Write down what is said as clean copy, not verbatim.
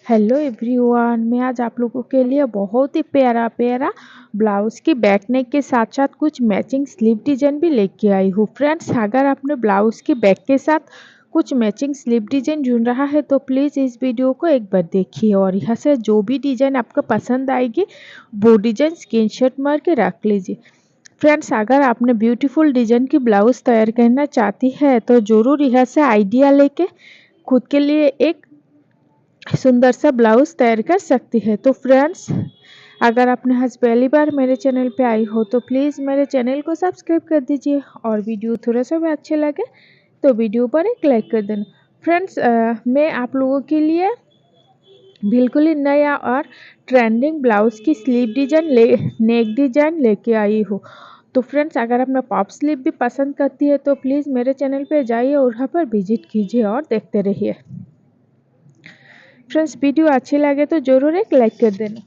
Hello everyone, मैं आज आप लोगों के लिए बहुत ही प्यारा प्यारा ब्लाउज़ की बैक नेक के साथ साथ कुछ मैचिंग स्लीव डिज़ाइन भी लेके आई हूँ। फ्रेंड्स, अगर आपने ब्लाउज़ की बैक के साथ कुछ मैचिंग स्लीव डिज़ाइन ढूंढ रहा है तो प्लीज़ इस वीडियो को एक बार देखिए और यहाँ से जो भी डिज़ाइन आपको पसंद आएगी वो डिज़ाइन स्क्रीनशॉट मार के रख लीजिए। फ्रेंड्स, अगर आपने ब्यूटीफुल डिज़ाइन की ब्लाउज़ तैयार करना चाहती है तो ज़रूर यहाँ से आइडिया लेके खुद के लिए एक सुंदर सा ब्लाउज तैयार कर सकती है। तो फ्रेंड्स, अगर आपने आज पहली बार मेरे चैनल पे आई हो तो प्लीज़ मेरे चैनल को सब्सक्राइब कर दीजिए और वीडियो थोड़ा सा भी अच्छे लगे तो वीडियो पर एक लाइक कर देना। फ्रेंड्स, मैं आप लोगों के लिए बिल्कुल ही नया और ट्रेंडिंग ब्लाउज की स्लीव डिजाइन नेक डिजाइन लेके आई हूँ। तो फ्रेंड्स, अगर आपने पॉप स्लीव भी पसंद करती है तो प्लीज़ मेरे चैनल पे जाइए और वहाँ पर विजिट कीजिए और देखते रहिए। फ्रेंड्स, वीडियो अच्छी लगे तो ज़रूर एक लाइक कर देना।